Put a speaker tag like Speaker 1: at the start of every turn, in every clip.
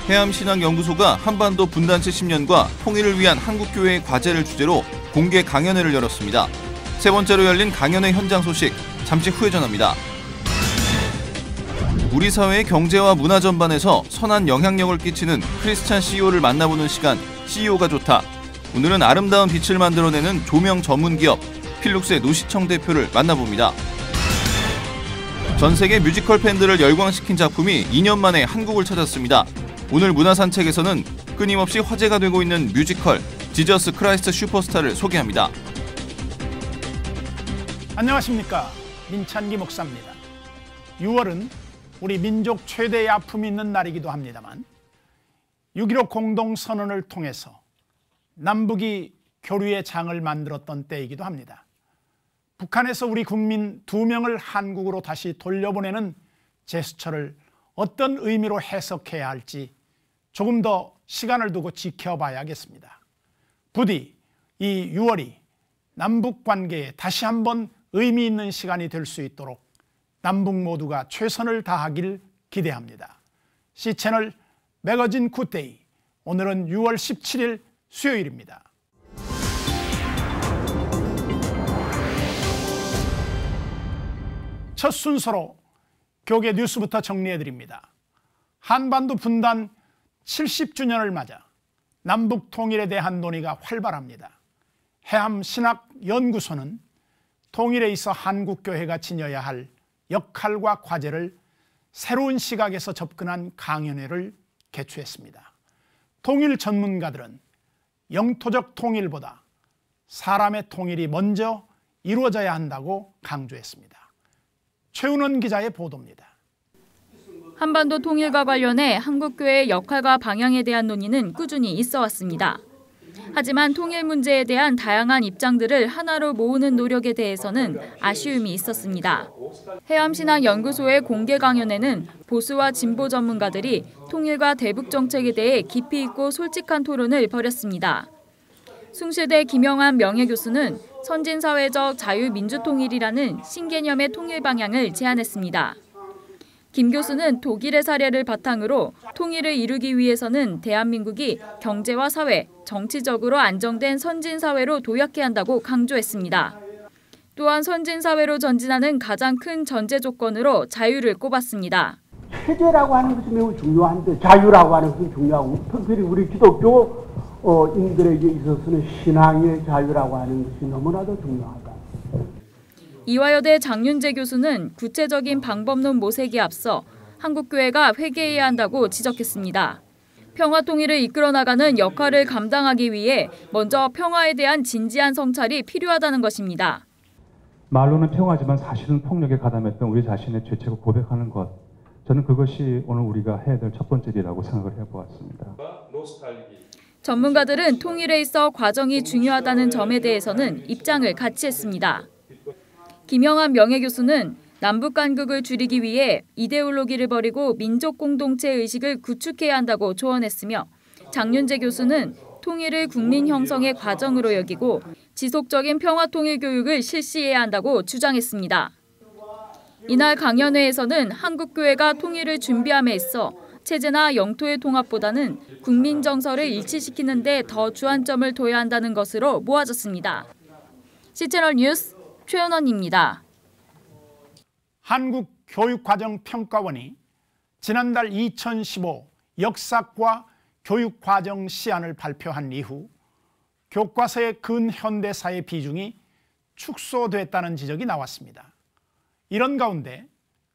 Speaker 1: 해암신앙연구소가 한반도 분단 70년과 통일을 위한 한국교회의 과제를 주제로 공개 강연회를 열었습니다. 세 번째로 열린 강연회 현장 소식 잠시 후에 전합니다. 우리 사회의 경제와 문화 전반에서 선한 영향력을 끼치는 크리스찬 CEO를 만나보는 시간, CEO가 좋다. 오늘은 아름다운 빛을 만들어내는 조명 전문 기업 필룩스의 노시청 대표를 만나봅니다. 전 세계 뮤지컬 팬들을 열광시킨 작품이 2년 만에 한국을 찾았습니다. 오늘 문화산책에서는 끊임없이 화제가 되고 있는 뮤지컬 지저스 크라이스트 슈퍼스타를 소개합니다.
Speaker 2: 안녕하십니까, 민찬기 목사입니다. 6월은 우리 민족 최대의 아픔이 있는 날이기도 합니다만 6.15 공동선언을 통해서 남북이 교류의 장을 만들었던 때이기도 합니다. 북한에서 우리 국민 2명을 한국으로 다시 돌려보내는 제스처를 어떤 의미로 해석해야 할지 조금 더 시간을 두고 지켜봐야겠습니다. 부디 이 6월이 남북 관계에 다시 한번 의미 있는 시간이 될 수 있도록 남북 모두가 최선을 다하길 기대합니다. C채널 매거진 굿데이, 오늘은 6월 17일 수요일입니다. 첫 순서로 교계 뉴스부터 정리해드립니다. 한반도 분단 70주년을 맞아 남북 통일에 대한 논의가 활발합니다. 해암신학연구소는 통일에 있어 한국교회가 지녀야 할 역할과 과제를 새로운 시각에서 접근한 강연회를 개최했습니다. 통일 전문가들은 영토적 통일보다 사람의 통일이 먼저 이루어져야 한다고 강조했습니다. 최은원 기자의 보도입니다.
Speaker 3: 한반도 통일과 관련해 한국교회의 역할과 방향에 대한 논의는 꾸준히 있어 왔습니다. 하지만 통일 문제에 대한 다양한 입장들을 하나로 모으는 노력에 대해서는 아쉬움이 있었습니다. 해암신학연구소의 공개 강연회는 보수와 진보 전문가들이 통일과 대북 정책에 대해 깊이 있고 솔직한 토론을 벌였습니다. 숭실대 김영환 명예교수는 선진사회적 자유민주통일이라는 신개념의 통일 방향을 제안했습니다. 김 교수는 독일의 사례를 바탕으로 통일을 이루기 위해서는 대한민국이 경제와 사회, 정치적으로 안정된 선진사회로 도약해야 한다고 강조했습니다. 또한 선진사회로 전진하는 가장 큰 전제 조건으로 자유를 꼽았습니다.
Speaker 4: 체제라고 하는 것이 매우 중요한데 자유라고 하는 것이 중요하고, 특별히 우리 기독교인들에게 있어서는 신앙의 자유라고 하는 것이 너무나도 중요하다.
Speaker 3: 이화여대 장윤재 교수는 구체적인 방법론 모색에 앞서 한국교회가 회개해야 한다고 지적했습니다. 평화 통일을 이끌어 나가는 역할을 감당하기 위해 먼저 평화에 대한 진지한 성찰이 필요하다는 것입니다.
Speaker 5: 말로는 평화지만 사실은 폭력에 가담했던 우리 자신의 죄책을 고백하는 것, 저는 그것이 오늘 우리가 해야 될 첫 번째 일이라고 생각을 해보았습니다.
Speaker 3: 전문가들은 통일에 있어 과정이 중요하다는 점에 대해서는 입장을 같이 했습니다. 김영환 명예교수는 남북 간극을 줄이기 위해 이데올로기를 버리고 민족 공동체 의식을 구축해야 한다고 조언했으며, 장윤재 교수는 통일을 국민 형성의 과정으로 여기고 지속적인 평화 통일 교육을 실시해야 한다고 주장했습니다. 이날 강연회에서는 한국교회가 통일을 준비함에 있어 체제나 영토의 통합보다는 국민 정서를 일치시키는 데 더 주안점을 둬야 한다는 것으로 모아졌습니다. C채널 뉴스 최은원입니다.
Speaker 2: 한국교육과정평가원이 지난달 2015 역사과 교육과정 시안을 발표한 이후 교과서의 근현대사의 비중이 축소됐다는 지적이 나왔습니다. 이런 가운데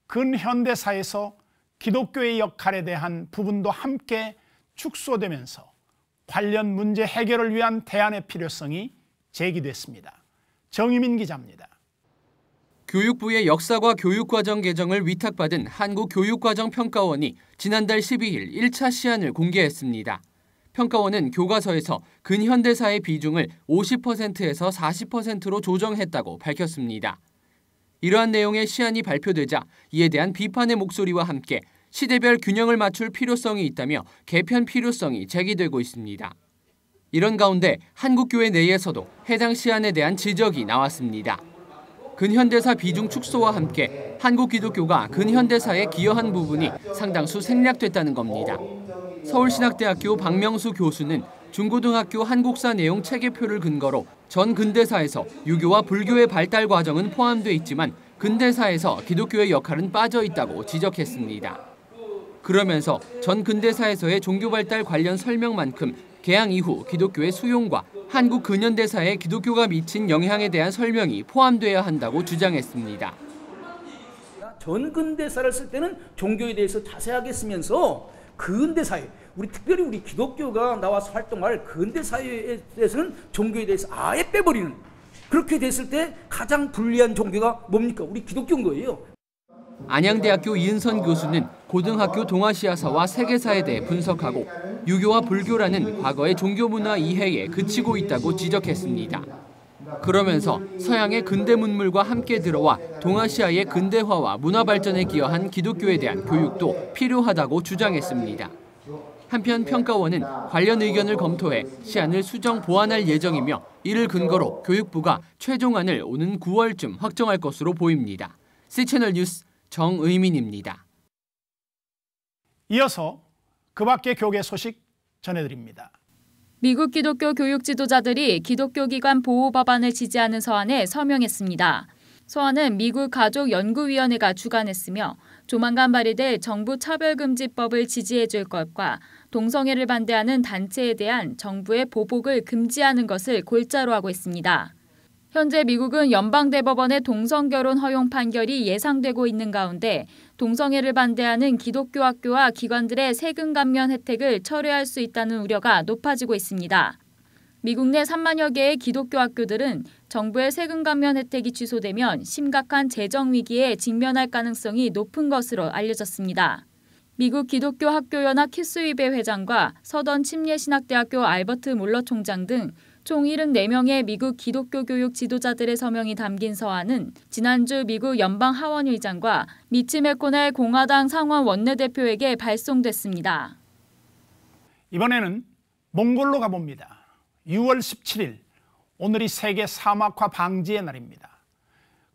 Speaker 2: 근현대사에서 기독교의 역할에 대한 부분도 함께 축소되면서 관련 문제 해결을 위한 대안의 필요성이 제기됐습니다. 정유민 기자입니다.
Speaker 6: 교육부의 역사과 교육과정 개정을 위탁받은 한국교육과정평가원이 지난달 12일 1차 시안을 공개했습니다. 평가원은 교과서에서 근현대사의 비중을 50%에서 40%로 조정했다고 밝혔습니다. 이러한 내용의 시안이 발표되자 이에 대한 비판의 목소리와 함께 시대별 균형을 맞출 필요성이 있다며 개편 필요성이 제기되고 있습니다. 이런 가운데 한국교회 내에서도 해당 시안에 대한 지적이 나왔습니다. 근현대사 비중 축소와 함께 한국 기독교가 근현대사에 기여한 부분이 상당수 생략됐다는 겁니다. 서울신학대학교 박명수 교수는 중고등학교 한국사 내용 체계표를 근거로 전 근대사에서 유교와 불교의 발달 과정은 포함돼 있지만 근대사에서 기독교의 역할은 빠져 있다고 지적했습니다. 그러면서 전 근대사에서의 종교 발달 관련 설명만큼 개항 이후 기독교의 수용과 한국 근현대사에 기독교가 미친 영향에 대한 설명이 포함돼야 한다고 주장했습니다.
Speaker 7: 전 근대사를 쓸 때는 종교에 대해서 자세하게 쓰면서 근대사회, 특별히 우리 기독교가 나와서 활동할 근대사회에 대해서는 종교에 대해서 아예 빼버리는, 그렇게 됐을 때 가장 불리한 종교가 뭡니까? 우리 기독교인 거예요.
Speaker 6: 안양대학교 이은선 교수는 고등학교 동아시아사와 세계사에 대해 분석하고 유교와 불교라는 과거의 종교문화 이해에 그치고 있다고 지적했습니다. 그러면서 서양의 근대 문물과 함께 들어와 동아시아의 근대화와 문화 발전에 기여한 기독교에 대한 교육도 필요하다고 주장했습니다. 한편 평가원은 관련 의견을 검토해 시안을 수정 보완할 예정이며 이를 근거로 교육부가 최종안을 오는 9월쯤 확정할 것으로 보입니다. C채널 뉴스 정의민입니다.
Speaker 2: 이어서 그 밖의 교계 소식 전해드립니다.
Speaker 3: 미국 기독교 교육 지도자들이 기독교 기관 보호 법안을 지지하는 서한에 서명했습니다. 서한은 미국 가족연구위원회가 주관했으며 조만간 발의될 정부 차별금지법을 지지해 줄 것과 동성애를 반대하는 단체에 대한 정부의 보복을 금지하는 것을 골자로 하고 있습니다. 현재 미국은 연방대법원의 동성결혼 허용 판결이 예상되고 있는 가운데 동성애를 반대하는 기독교 학교와 기관들의 세금 감면 혜택을 철회할 수 있다는 우려가 높아지고 있습니다. 미국 내 3만여 개의 기독교 학교들은 정부의 세금 감면 혜택이 취소되면 심각한 재정 위기에 직면할 가능성이 높은 것으로 알려졌습니다. 미국 기독교 학교연합 키스위베 회장과 서던 침례신학대학교 알버트 몰러 총장 등 총 74명의 미국 기독교 교육 지도자들의 서명이 담긴 서한은 지난주 미국 연방 하원의장과 미치 매코넬 공화당 상원 원내대표에게 발송됐습니다.
Speaker 2: 이번에는 몽골로 가봅니다. 6월 17일, 오늘이 세계 사막화 방지의 날입니다.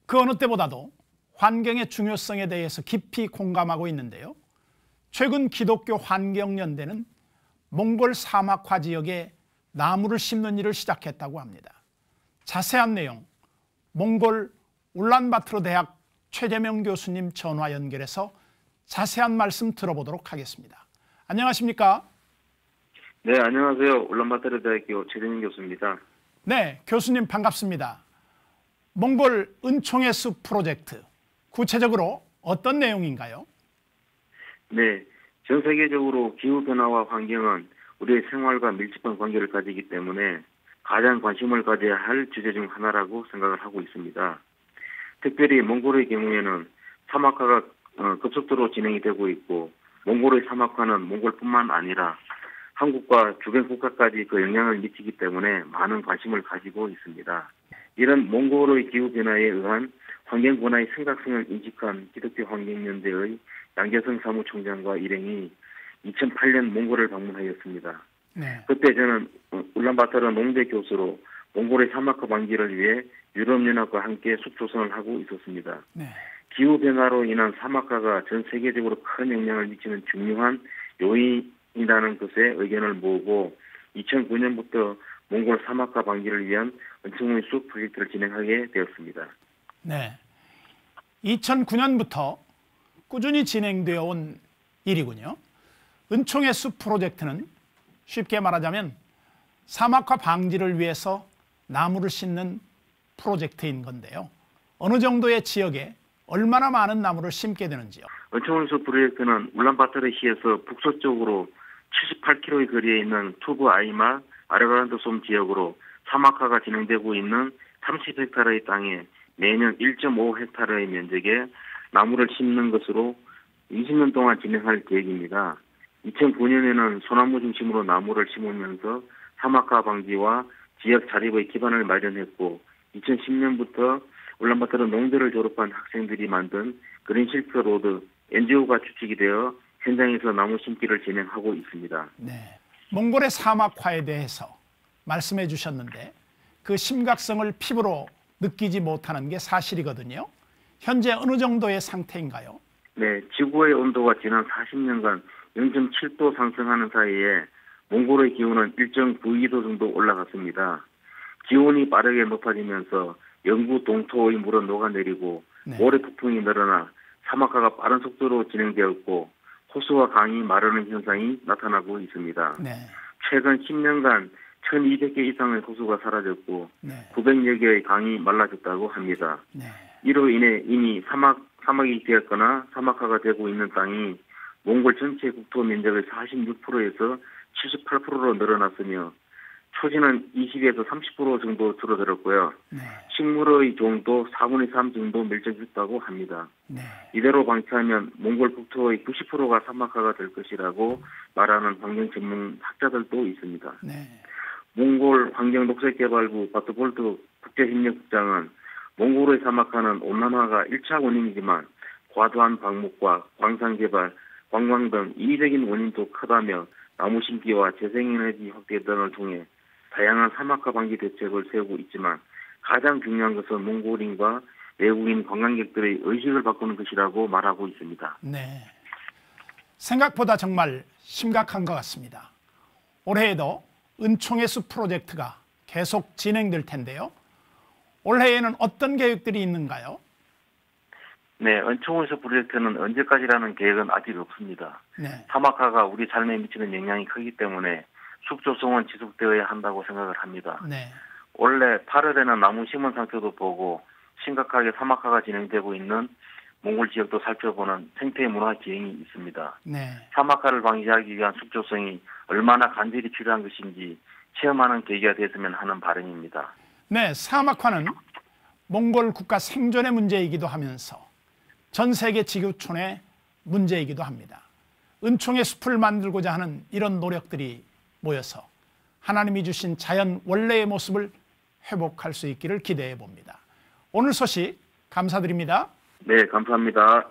Speaker 2: 그 어느 때보다도 환경의 중요성에 대해서 깊이 공감하고 있는데요. 최근 기독교 환경연대는 몽골 사막화 지역에 나무를 심는 일을 시작했다고 합니다. 자세한 내용, 몽골 울란바토르 대학 최재명 교수님 전화 연결해서 자세한 말씀 들어보도록 하겠습니다. 안녕하십니까?
Speaker 8: 네, 안녕하세요. 울란바토르 대학교 최재명 교수입니다.
Speaker 2: 네, 교수님 반갑습니다. 몽골 은총의 숲 프로젝트, 구체적으로 어떤 내용인가요?
Speaker 8: 네, 전 세계적으로 기후변화와 환경은 우리의 생활과 밀접한 관계를 가지기 때문에 가장 관심을 가져야 할 주제 중 하나라고 생각을 하고 있습니다. 특별히 몽골의 경우에는 사막화가 급속도로 진행이 되고 있고, 몽골의 사막화는 몽골뿐만 아니라 한국과 주변 국가까지 그 영향을 미치기 때문에 많은 관심을 가지고 있습니다. 이런 몽골의 기후변화에 의한 환경변화의 심각성을 인식한 기독교 환경연대의 양재성 사무총장과 일행이 2008년 몽골을 방문하였습니다.
Speaker 2: 네.
Speaker 8: 그때 저는 울란바토르 농대 교수로 몽골의 사막화 방지를 위해 유럽연합과 함께 숲 조성을 하고 있었습니다.
Speaker 2: 네.
Speaker 8: 기후변화로 인한 사막화가 전 세계적으로 큰 영향을 미치는 중요한 요인이라는 것에 의견을 모으고 2009년부터 몽골 사막화 방지를 위한 은총의 숲 프로젝트를 진행하게 되었습니다.
Speaker 2: 네, 2009년부터 꾸준히 진행되어 온 일이군요. 은총의 숲 프로젝트는 쉽게 말하자면 사막화 방지를 위해서 나무를 심는 프로젝트인 건데요. 어느 정도의 지역에 얼마나 많은 나무를 심게 되는지요?
Speaker 8: 은총의 숲 프로젝트는 울란바토르시에서 북서쪽으로 78km의 거리에 있는 투브 아이마 아르바란드솜 지역으로 사막화가 진행되고 있는 30헥타르의 땅에 매년 1.5헥타르의 면적에 나무를 심는 것으로 20년 동안 진행할 계획입니다. 2009년에는 소나무 중심으로 나무를 심으면서 사막화 방지와 지역 자립의 기반을 마련했고, 2010년부터 울란바토르 농대를 졸업한 학생들이 만든 그린 실크 로드 NGO가 주축이 되어 현장에서 나무 심기를 진행하고 있습니다.
Speaker 2: 네, 몽골의 사막화에 대해서 말씀해 주셨는데 그 심각성을 피부로 느끼지 못하는 게 사실이거든요. 현재 어느 정도의 상태인가요?
Speaker 8: 네, 지구의 온도가 지난 40년간 0.7도 상승하는 사이에 몽골의 기온은 1.92도 정도 올라갔습니다. 기온이 빠르게 높아지면서 영구 동토의 물은 녹아내리고 모래 폭풍이 늘어나 사막화가 빠른 속도로 진행되었고 호수와 강이 마르는 현상이 나타나고 있습니다.
Speaker 2: 네.
Speaker 8: 최근 10년간 1200개 이상의 호수가 사라졌고 900여 개의 강이 말라졌다고 합니다.
Speaker 2: 네.
Speaker 8: 이로 인해 이미 사막이 되었거나 사막화가 되고 있는 땅이 몽골 전체 국토 면적의 46%에서 78%로 늘어났으며 초지는 20에서 30% 정도 줄어들었고요. 식물의 종도 4분의 3 정도 멸종했다고 합니다. 이대로 방치하면 몽골 국토의 90%가 사막화가 될 것이라고 말하는 환경 전문 학자들도 있습니다. 몽골 환경녹색개발부 바트볼트 국제협력국장은 몽골의 사막화는 온난화가 1차 원인이지만 과도한 방목과 광산개발, 관광 등 이의적인 원인도 크다며 나무 심기와 재생에너지 확대 등을 통해 다양한 사막화 방지 대책을 세우고 있지만 가장 중요한 것은 몽골인과 외국인 관광객들의 의식을 바꾸는 것이라고 말하고 있습니다.
Speaker 2: 네, 생각보다 정말 심각한 것 같습니다. 올해에도 은총의 숲 프로젝트가 계속 진행될 텐데요. 올해에는 어떤 계획들이 있는가요?
Speaker 8: 네, 은총의 숲 프로젝트는 언제까지라는 계획은 아직 없습니다. 사막화가 우리 삶에 미치는 영향이 크기 때문에 숲 조성은 지속되어야 한다고 생각을 합니다. 원래 8월에는 나무 심은 상태도 보고 심각하게 사막화가 진행되고 있는 몽골 지역도 살펴보는 생태 문화 기행이 있습니다. 사막화를 방지하기 위한 숲 조성이 얼마나 간절히 필요한 것인지 체험하는 계기가 됐으면 하는 바람입니다.
Speaker 2: 네, 사막화는 몽골 국가 생존의 문제이기도 하면서 전 세계 지구촌의 문제이기도 합니다. 은총의 숲을 만들고자 하는 이런 노력들이 모여서 하나님이 주신 자연 원래의 모습을 회복할 수 있기를 기대해 봅니다. 오늘 소식 감사드립니다.
Speaker 8: 네, 감사합니다.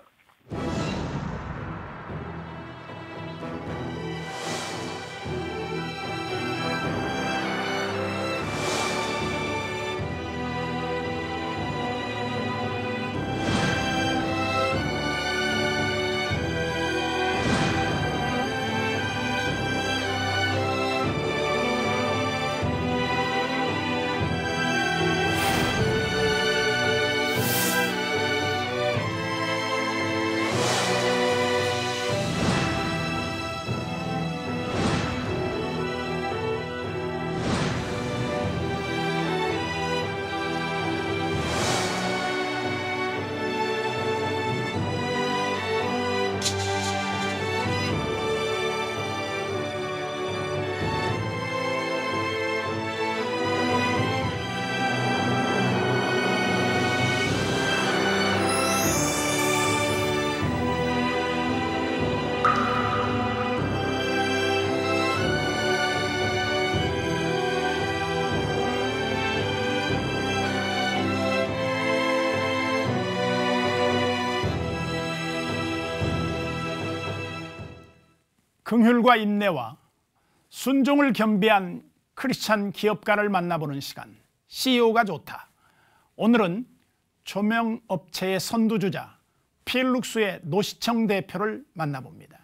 Speaker 2: 긍휼과 인내와 순종을 겸비한 크리스찬 기업가를 만나보는 시간, CEO가 좋다. 오늘은 조명업체의 선두주자 필룩스의 노시청 대표를 만나봅니다.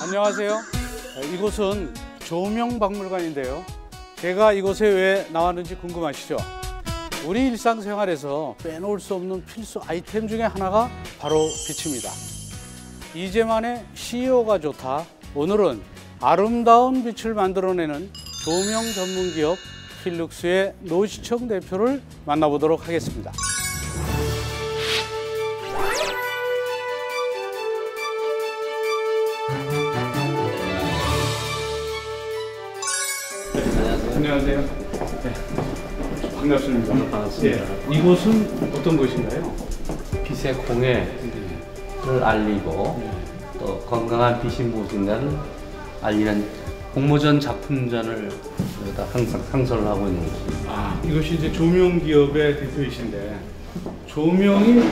Speaker 9: 안녕하세요. 이곳은 조명박물관인데요. 제가 이곳에 왜 나왔는지 궁금하시죠? 우리 일상생활에서 빼놓을 수 없는 필수 아이템 중에 하나가 바로 빛입니다. 이재만의 CEO가 좋다. 오늘은 아름다운 빛을 만들어내는 조명 전문기업 필룩스의 노시청 대표를 만나보도록 하겠습니다. 안녕하세요. 네. 반갑습니다. 반갑습니다. 네. 이곳은 어떤 곳인가요?
Speaker 10: 빛의 공해를 알리고 또 건강한 빛이 무엇인가를 알리는 공모전 작품전을 항상 상설을 하고 있는 곳입니다.
Speaker 9: 아, 이것이 이제 조명 기업의 대표이신데 조명이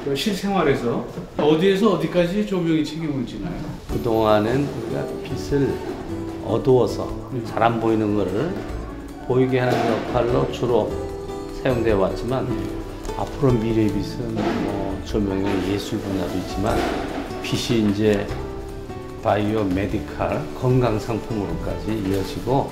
Speaker 9: 그 실생활에서 어디에서 어디까지 조명이 책임을 지나요?
Speaker 10: 그동안은 우리가 빛을 어두워서 잘 안 보이는 거를 보이게 하는 역할로 주로 사용되어 왔지만 앞으로 미래의 빛은 뭐 조명의 예술 분야도 있지만 빛이 이제 바이오 메디칼 건강 상품으로까지 이어지고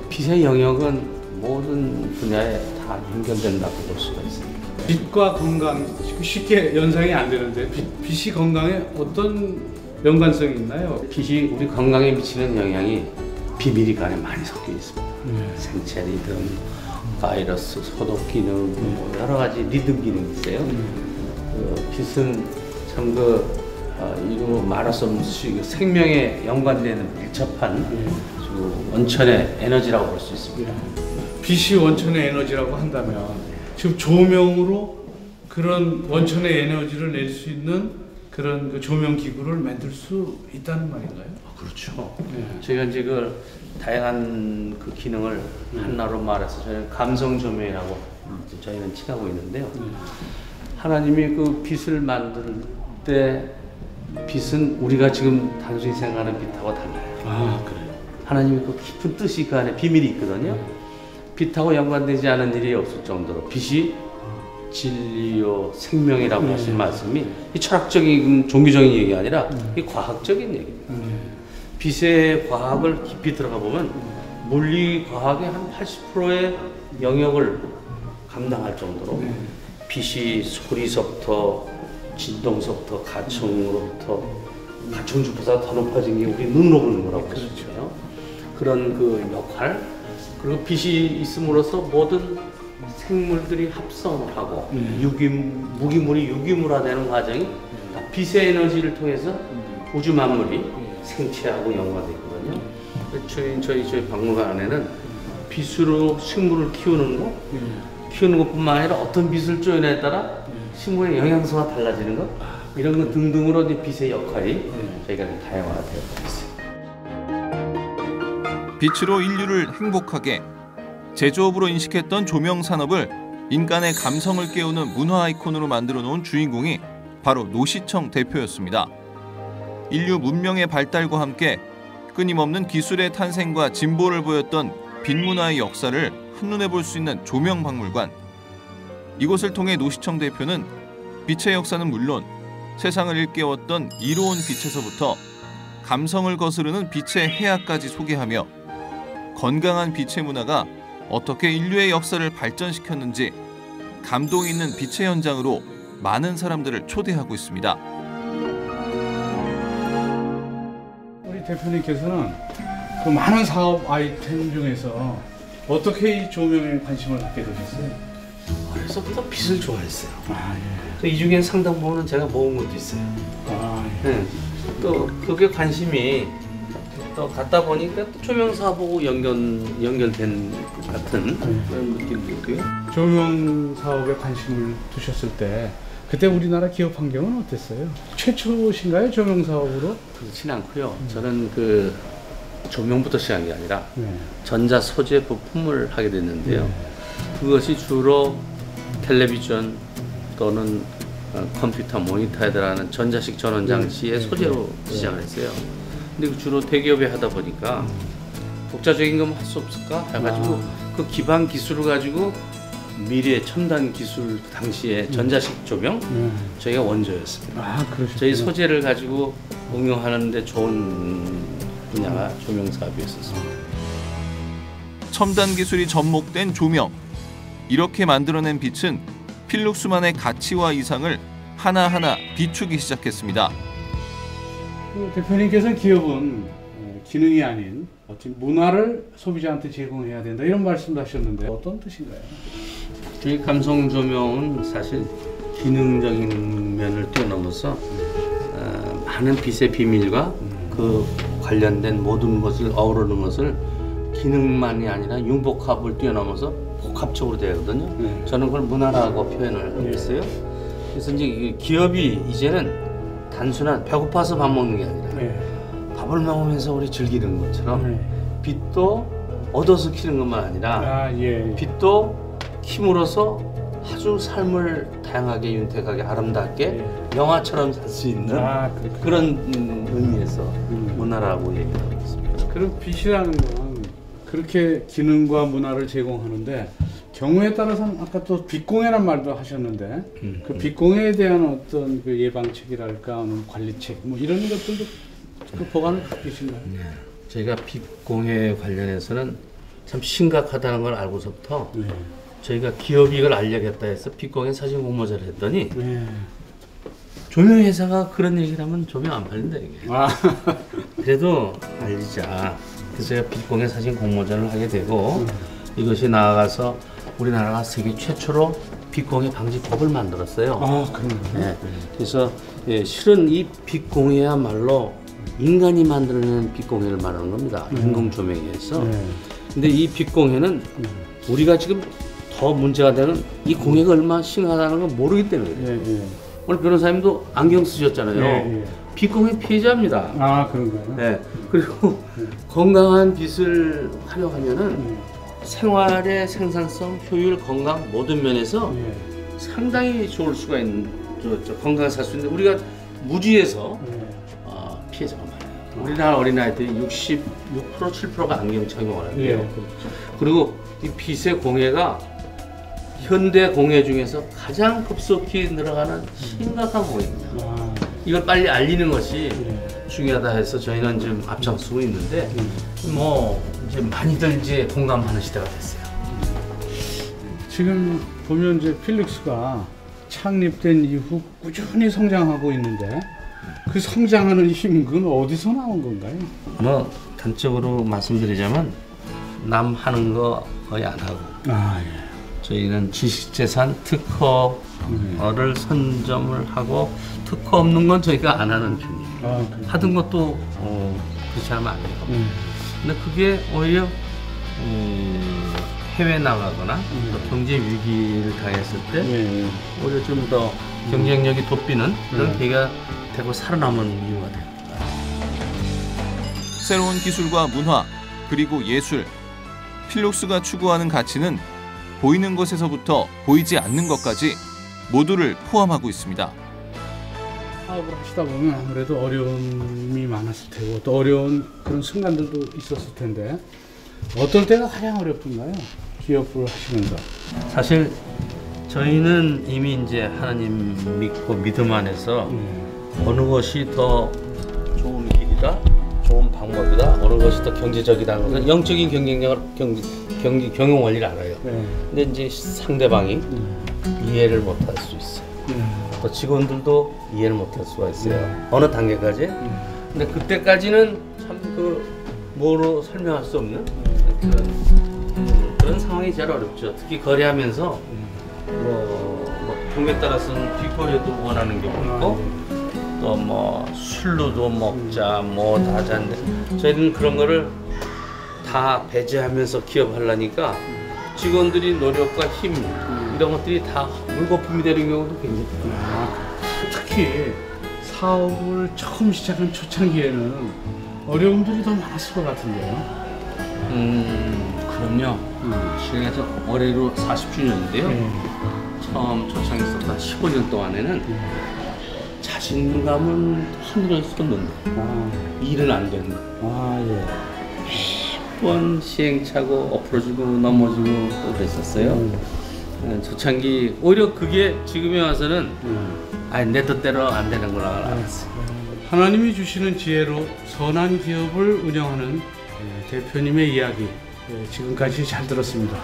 Speaker 10: 빛의 영역은 모든 분야에 다 연결된다고 볼 수가 있습니다.
Speaker 9: 빛과 건강 쉽게 연상이 안 되는데 빛이 건강에 어떤 연관성이 있나요?
Speaker 10: 빛이 우리 건강에 미치는 영향이 비밀이 간에 많이 섞여 있습니다. 생체 리듬, 바이러스, 소독 기능, 뭐 여러 가지 리듬 기능이 있어요. 빛은 참 이거 말할 수 없는 생명에 연관되는 밀접한 원천의 에너지라고 볼 수 있습니다.
Speaker 9: 빛이 원천의 에너지라고 한다면 지금 조명으로 그런 원천의 에너지를 낼 수 있는 그런 그 조명 기구를 만들 수 있다는 말인가요?
Speaker 10: 그렇죠. 저희가 이제 그 다양한 그 기능을 하나로 말해서 저희는 감성 조명이라고 저희는 칭하고 있는데요. 하나님이 그 빛을 만들 때 빛은 우리가 지금 단순히 생각하는 빛하고 달라요.
Speaker 9: 아, 그래요?
Speaker 10: 하나님의 그 깊은 뜻이 그 안에 비밀이 있거든요. 빛하고 연관되지 않은 일이 없을 정도로 빛이 진리요 생명이라고 하신 말씀이 이 철학적인 종교적인 얘기가 아니라 이 과학적인 얘기입니다. 빛의 과학을 깊이 들어가 보면 물리 과학의 한 80%의 영역을 감당할 정도로 빛이 소리서부터 진동서부터 가청으로부터 가청주보다 더 높아진 게 우리 눈으로 보는 거라고 볼 수 있어요. 그런 그 역할, 그리고 빛이 있음으로써 모든 생물들이 합성하고 무기물이 유기물화되는 과정이 다 빛의 에너지를 통해서 우주 만물이 생체하고 연관되어 있거든요. 저희 박물관 안에는 빛으로 식물을 키우는 것뿐만 아니라 어떤 빛을 쪼여냐에 따라 식물의 영양소가 달라지는 것, 이런 것 등등으로 이제 빛의 역할이 저희가 다양화되어 있습니다.
Speaker 1: 빛으로 인류를 행복하게, 제조업으로 인식했던 조명 산업을 인간의 감성을 깨우는 문화 아이콘으로 만들어 놓은 주인공이 바로 노시청 대표였습니다. 인류 문명의 발달과 함께 끊임없는 기술의 탄생과 진보를 보였던 빛문화의 역사를 한눈에 볼 수 있는 조명박물관. 이곳을 통해 노시청 대표는 빛의 역사는 물론 세상을 일깨웠던 이로운 빛에서부터 감성을 거스르는 빛의 해악까지 소개하며 건강한 빛의 문화가 어떻게 인류의 역사를 발전시켰는지 감동 있는 빛의 현장으로 많은 사람들을 초대하고 있습니다.
Speaker 9: 우리 대표님께서는 그 많은 사업 아이템 중에서 어떻게 이 조명에 관심을 갖게 되셨어요?
Speaker 10: 어려서부터 빛을 좋아했어요. 이 중에 상당 부분은 제가 모은 것도 있어요. 또 그게 관심이 또 갖다 보니까 또 조명 사업하고 연결된 것 같은 그런 느낌도 있고요.
Speaker 9: 조명 사업에 관심을 두셨을 때 그때 우리나라 기업 환경은 어땠어요? 최초신가요, 조명 사업으로?
Speaker 10: 그렇지는 않고요. 저는 그 조명부터 시작한 게 아니라 전자 소재 부품을 하게 됐는데요. 그것이 주로 텔레비전 또는 컴퓨터 모니터에 들어가는 전자식 전원 장치의 소재로 시작을 했어요. 근데 주로 대기업에 하다 보니까 독자적인 건 할 수 없을까 해가지고 그 기반 기술을 가지고 미래의 첨단 기술 당시에 전자식 조명 저희가 원조였습니다. 저희 소재를 가지고 응용하는데 좋은 분야가 조명 사업이었습니다.
Speaker 1: 첨단 기술이 접목된 조명. 이렇게 만들어낸 빛은 필룩스만의 가치와 이상을 하나하나 비추기 시작했습니다.
Speaker 9: 대표님께서는 기업은 기능이 아닌 어떤 문화를 소비자한테 제공해야 된다 이런 말씀도 하셨는데 어떤 뜻인가요?
Speaker 10: 저희 감성 조명은 사실 기능적인 면을 뛰어넘어서 많은 빛의 비밀과 그 관련된 모든 것을 어우르는 것을 기능만이 아니라 융복합을 뛰어넘어서 복합적으로 되거든요. 저는 그걸 문화라고 표현을 하고 있어요. 그래서 이제 기업이 이제는 단순한 배고파서 밥 먹는 게 아니라 밥을 먹으면서 우리 즐기는 것처럼 빛도 얻어서 키는 것만 아니라 빛도 힘으로써 아주 삶을 다양하게 윤택하게 아름답게 영화처럼 살 수 있는 그런 의미에서 문화라고 얘기하고 있습니다.
Speaker 9: 그럼 빛이라는 건 그렇게 기능과 문화를 제공하는데 경우에 따라서는 아까 또 빛공해란 말도 하셨는데 그 빛공해에 대한 어떤 그 예방책이랄까 관리책 뭐 이런 것들도 그 보관을 갖고 계신가요?
Speaker 10: 네. 저희가 빛공해 관련해서는 참 심각하다는 걸 알고서부터 저희가 기업이 이걸 알려겠다 해서 빛공해 사진 공모전을 했더니 조명회사가 그런 얘기를 하면 조명 안 팔린다 이게. 그래도 알리자. 그래서 제가 빛공해 사진 공모전을 하게 되고 이것이 나아가서 우리나라가 세계 최초로 빛공해 방지법을 만들었어요.
Speaker 9: 그런가요?
Speaker 10: 네. 그래서 실은 이 빛공해야말로 인간이 만들어낸 빛공해를 말하는 겁니다. 인공 조명에 의해서. 근데 이 빛공해는 우리가 지금 더 문제가 되는 이 공해가 얼마나 심하다는 걸 모르기 때문에 그래요. 오늘 변호사님도 안경 쓰셨잖아요. 빛공해 피해자입니다.
Speaker 9: 그런가요?
Speaker 10: 네. 그리고 건강한 빛을 활용하면은 생활의 생산성, 효율, 건강 모든 면에서 상당히 좋을 수가 있는 건강을 살 수 있는 우리가 무지에서 피해자가 많아요. 우리나라 어린아이들이 66% 7%가 안경 착용을 하는데요. 그리고 이 빛의 공해가 현대 공해 중에서 가장 급속히 늘어가는 심각한 공해입니다. 이걸 빨리 알리는 것이 중요하다 해서 저희는 지금 앞장서고 있는데 뭐 이제 많이들 이제 공감하는 시대가 됐어요.
Speaker 9: 지금 보면 이제 필룩스가 창립된 이후 꾸준히 성장하고 있는데 그 성장하는 힘은 그건 어디서 나온 건가요?
Speaker 10: 뭐 단적으로 말씀드리자면 남 하는 거 거의 안 하고 저희는 지식재산 특허를 선점을 하고 특허 없는 건 저희가 안 하는 중이에요. 하던 것도 그렇지 않으면 안 돼요. 근데 그게 오히려 해외 나가거나 또 경제 위기를 당했을 때 오히려 좀 더 경쟁력이 돋비는 그런 계기가 되고 살아남은 이유가 돼요.
Speaker 1: 새로운 기술과 문화 그리고 예술, 필룩스가 추구하는 가치는 보이는 것에서부터 보이지 않는 것까지 모두를 포함하고 있습니다.
Speaker 9: 사업을 하시다 보면 아무래도 어려움이 많았을 테고 또 어려운 그런 순간들도 있었을 텐데 어떨 때가 가장 어렵던가요? 기업을 하시면서.
Speaker 10: 사실 저희는 이미 이제 하나님 믿고 믿음 안에서 어느 것이 더 좋은 길이다, 좋은 방법이다, 어느 것이 더 경제적이다는 것은 영적인 경쟁력을 경영 원리를 알아요. 근데 이제 상대방이 이해를 못할 수 있어요. 또 직원들도 이해를 못할 수가 있어요. 어느 단계까지. 근데 그때까지는 참 뭐로 설명할 수 없는 그런 상황이 제일 어렵죠. 특히 거래하면서 종에 따라서는 뒷거래도 원하는 경우 있고 또 뭐 술로도 먹자 뭐 다 하자는데 저희는 그런 거를 다 배제하면서 기업하려니까 직원들이 노력과 힘 이런 것들이 다 물거품이 되는 경우도 굉장히 많아요.
Speaker 9: 특히 사업을 처음 시작한 초창기에는 어려움들이 더 많았을 것 같은데요.
Speaker 10: 그럼요. 시행해서 올해로 40주년인데요. 처음 초창기 썼던 15년 동안에는 자신감은 하늘을 쏟는데 일은 안 되는 거예요. 매번 시행착오 엎어지고 넘어지고 또 그랬었어요. 초창기 오히려 그게 지금에 와서는 내 뜻대로 안 되는구나 알았어요.
Speaker 9: 하나님이 주시는 지혜로 선한 기업을 운영하는 대표님의 이야기 지금까지 잘 들었습니다.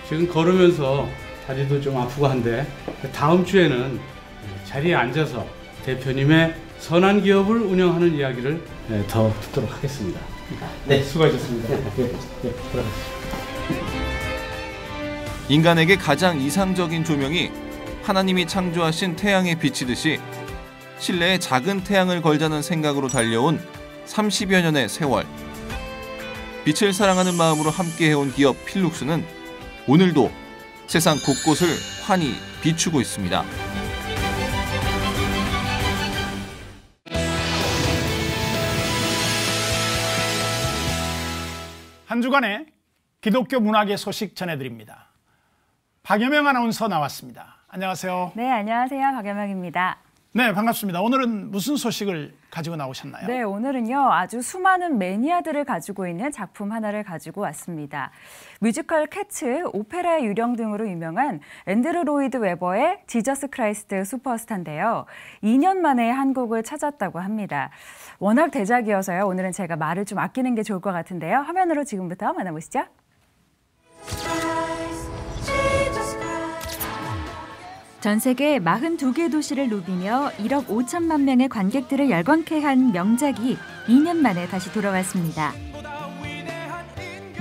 Speaker 9: 지금 걸으면서 다리도 좀 아프고 한데 다음 주에는 자리에 앉아서 대표님의 선한 기업을 운영하는 이야기를 더 듣도록 하겠습니다.
Speaker 10: 네,
Speaker 9: 수고하셨습니다.
Speaker 1: 인간에게 가장 이상적인 조명이 하나님이 창조하신 태양의 빛이듯이 실내에 작은 태양을 걸자는 생각으로 달려온 30여 년의 세월. 빛을 사랑하는 마음으로 함께해온 기업 필룩스는 오늘도 세상 곳곳을 환히 비추고 있습니다.
Speaker 2: 한 주간의 기독교 문학의 소식 전해드립니다. 박여명 아나운서 나왔습니다. 안녕하세요.
Speaker 11: 네, 안녕하세요. 박연경입니다.
Speaker 2: 네, 반갑습니다. 오늘은 무슨 소식을 가지고 나오셨나요?
Speaker 11: 네, 오늘은요. 아주 수많은 매니아들을 가지고 있는 작품 하나를 가지고 왔습니다. 뮤지컬 캐츠, 오페라의 유령 등으로 유명한 앤드루 로이드 웨버의 지저스 크라이스트 슈퍼스타인데요. 2년 만에 한국을 찾았다고 합니다. 워낙 대작이어서요. 오늘은 제가 말을 좀 아끼는 게 좋을 것 같은데요. 화면으로 지금부터 만나보시죠. 전 세계 42개 도시를 누비며 1억 5천만 명의 관객들을 열광케 한 명작이 2년 만에 다시 돌아왔습니다.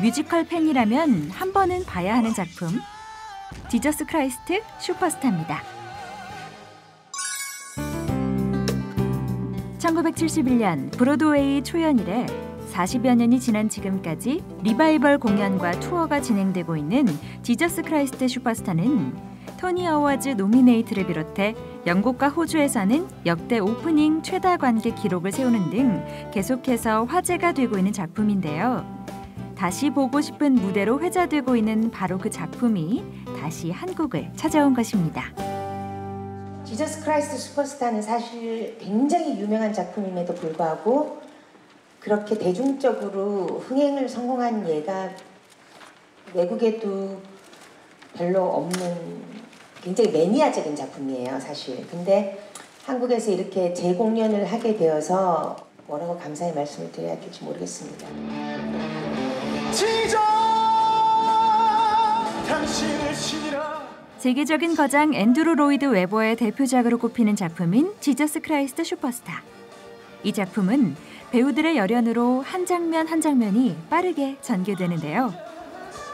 Speaker 11: 뮤지컬 팬이라면 한 번은 봐야 하는 작품, 지저스 크라이스트 슈퍼스타입니다. 1971년 브로드웨이 초연 이래 40여 년이 지난 지금까지 리바이벌 공연과 투어가 진행되고 있는 지저스 크라이스트 슈퍼스타는 토니 어워즈 노미네이트를 비롯해 영국과 호주에서는 역대 오프닝 최다 관객 기록을 세우는 등 계속해서 화제가 되고 있는 작품인데요. 다시 보고 싶은 무대로 회자되고 있는 바로 그 작품이 다시 한국을 찾아온 것입니다.
Speaker 12: 지저스 크라이스트 슈퍼스타는 사실 굉장히 유명한 작품임에도 불구하고 그렇게 대중적으로 흥행을 성공한 예가 외국에도 별로 없는 굉장히 매니아적인 작품이에요, 사실. 근데 한국에서 이렇게 재공연을 하게 되어서 뭐라고 감사의 말씀을 드려야 될지 모르겠습니다.
Speaker 11: 당신을 신이라. 세계적인 거장 앤드루 로이드 웨버의 대표작으로 꼽히는 작품인 지저스 크라이스트 슈퍼스타. 이 작품은 배우들의 열연으로 한 장면 한 장면이 빠르게 전개되는데요.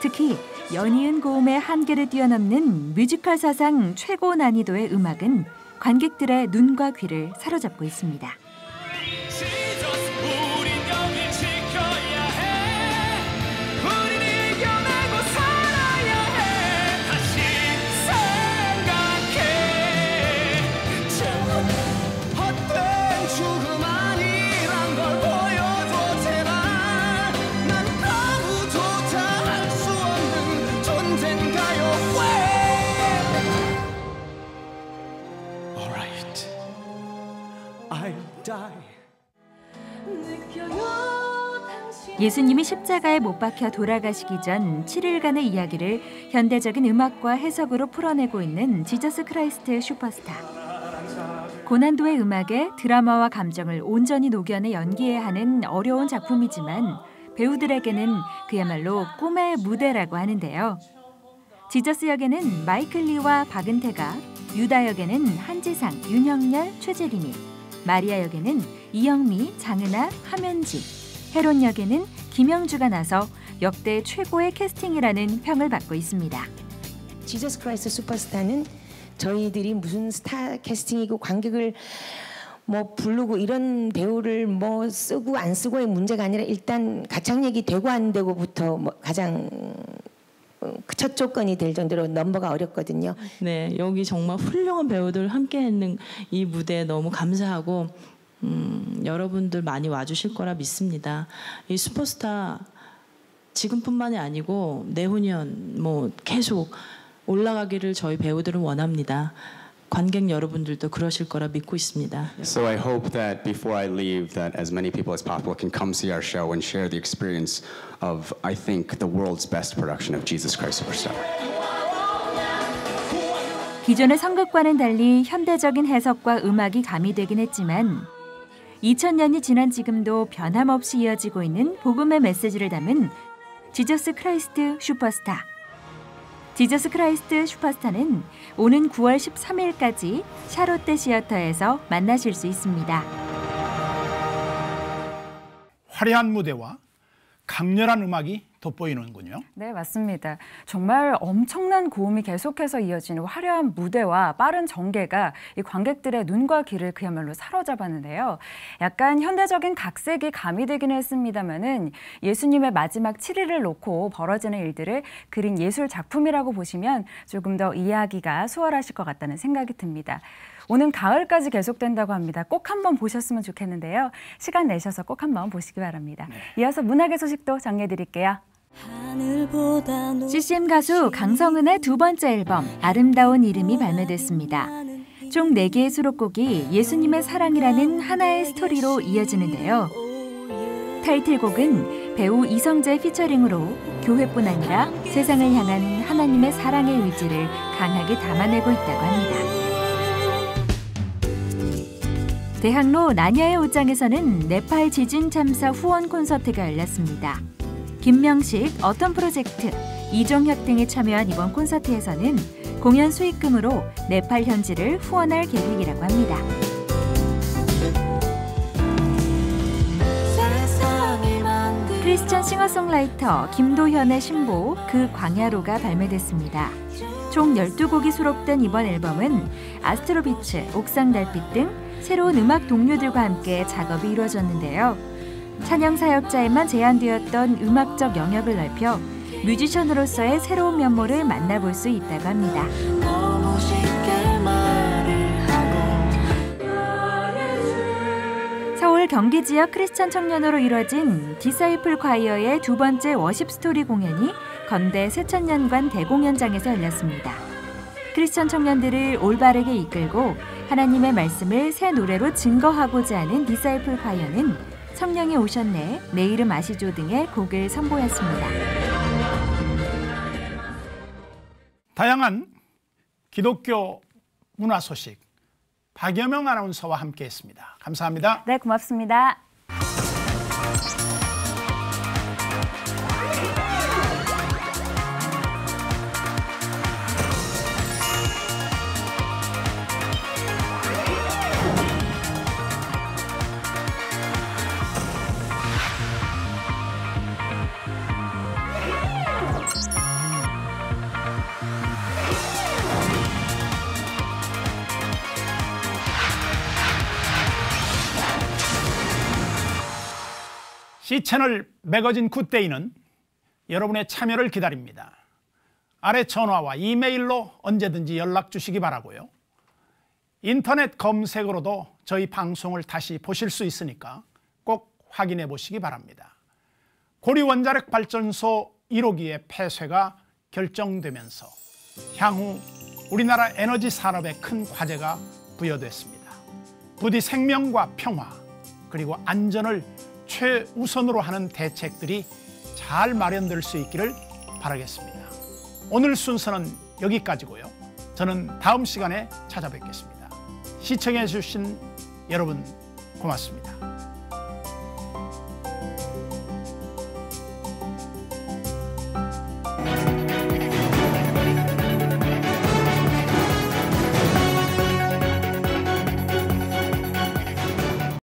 Speaker 11: 특히 연이은 고음의 한계를 뛰어넘는 뮤지컬 사상 최고 난이도의 음악은 관객들의 눈과 귀를 사로잡고 있습니다. 예수님이 십자가에 못 박혀 돌아가시기 전 7일간의 이야기를 현대적인 음악과 해석으로 풀어내고 있는 지저스 크라이스트 슈퍼스타. 고난도의 음악에 드라마와 감정을 온전히 녹여내 연기해야 하는 어려운 작품이지만 배우들에게는 그야말로 꿈의 무대라고 하는데요. 지저스 역에는 마이클 리와 박은태가, 유다 역에는 한지상, 윤형렬, 최재림이, 마리아 역에는 이영미, 장은아, 함현지, 헤론 역에는 김영주가 나서 역대 최고의 캐스팅이라는 평을 받고 있습니다.
Speaker 12: 지저스 크라이스트 슈퍼스타는 저희들이 무슨 스타 캐스팅이고 관객을 뭐 부르고 이런 배우를 뭐 쓰고 안 쓰고의 문제가 아니라 일단 가창력이 되고 안 되고부터 뭐 가장 첫 조건이 될 정도로 넘버가 어렵거든요.
Speaker 13: 네, 여기 정말 훌륭한 배우들 함께 했는 이 무대에 너무 감사하고 여러분들 많이 와주실 거라 믿습니다. 이 슈퍼스타 지금뿐만이 아니고 내후년 뭐 계속 올라가기를 저희 배우들은 원합니다. 관객 여러분들도 그러실 거라 믿고 있습니다.
Speaker 14: So I hope that before I leave that as many people as possible can come see our show and share the experience of I think the world's best production of Jesus Christ Superstar.
Speaker 11: 기존의 성극과는 달리 현대적인 해석과 음악이 가미되긴 했지만 2000년이 지난 지금도 변함없이 이어지고 있는 복음의 메시지를 담은 지저스 크라이스트 슈퍼스타. 지저스 크라이스트 슈퍼스타는 오는 9월 13일까지 샤롯데 시어터에서 만나실 수 있습니다.
Speaker 2: 화려한 무대와 강렬한 음악이 돋보이는군요.
Speaker 11: 네, 맞습니다. 정말 엄청난 고음이 계속해서 이어지는 화려한 무대와 빠른 전개가 이 관객들의 눈과 귀를 그야말로 사로잡았는데요. 약간 현대적인 각색이 가미되기는 했습니다마는 예수님의 마지막 7일을 놓고 벌어지는 일들을 그린 예술 작품이라고 보시면 조금 더 이해하기가 수월하실 것 같다는 생각이 듭니다. 오는 가을까지 계속된다고 합니다. 꼭 한번 보셨으면 좋겠는데요. 시간 내셔서 꼭 한번 보시기 바랍니다. 네. 이어서 문학의 소식도 정리해드릴게요. CCM 가수 강성은의 두 번째 앨범 아름다운 이름이 발매됐습니다. 총 4개의 수록곡이 예수님의 사랑이라는 하나의 스토리로 이어지는데요. 타이틀곡은 배우 이성재 피처링으로 교회뿐 아니라 세상을 향한 하나님의 사랑의 의지를 강하게 담아내고 있다고 합니다. 대학로 나냐의 옷장에서는 네팔 지진 참사 후원 콘서트가 열렸습니다. 김명식, 어떤 프로젝트, 이종혁 등이 참여한 이번 콘서트에서는 공연 수익금으로 네팔 현지를 후원할 계획이라고 합니다. 크리스천 싱어송라이터 김도현의 신보 그 광야로가 발매됐습니다. 총 12곡이 수록된 이번 앨범은 아스트로비츠, 옥상달빛 등 새로운 음악 동료들과 함께 작업이 이루어졌는데요. 찬양 사역자에만 제한되었던 음악적 영역을 넓혀 뮤지션으로서의 새로운 면모를 만나볼 수 있다고 합니다. 서울 경기 지역 크리스천 청년으로 이뤄진 디사이플 콰이어의 두 번째 워십 스토리 공연이 건대 세천년관 대공연장에서 열렸습니다. 크리스천 청년들을 올바르게 이끌고 하나님의 말씀을 새 노래로 증거하고자 하는 디사이플 콰이어는 성령이 오셨네, 내 이름 아시죠 등의 곡을 선보였습니다.
Speaker 2: 다양한 기독교 문화 소식 박여명 아나운서와 함께했습니다. 감사합니다.
Speaker 11: 네, 고맙습니다.
Speaker 2: C채널 매거진 굿데이는 여러분의 참여를 기다립니다. 아래 전화와 이메일로 언제든지 연락 주시기 바라고요. 인터넷 검색으로도 저희 방송을 다시 보실 수 있으니까 꼭 확인해 보시기 바랍니다. 고리원자력 발전소 1호기의 폐쇄가 결정되면서 향후 우리나라 에너지 산업에 큰 과제가 부여됐습니다. 부디 생명과 평화 그리고 안전을 최우선으로 하는 대책들이 잘 마련될 수 있기를 바라겠습니다. 오늘 순서는 여기까지고요. 저는 다음 시간에 찾아뵙겠습니다. 시청해 주신 여러분 고맙습니다.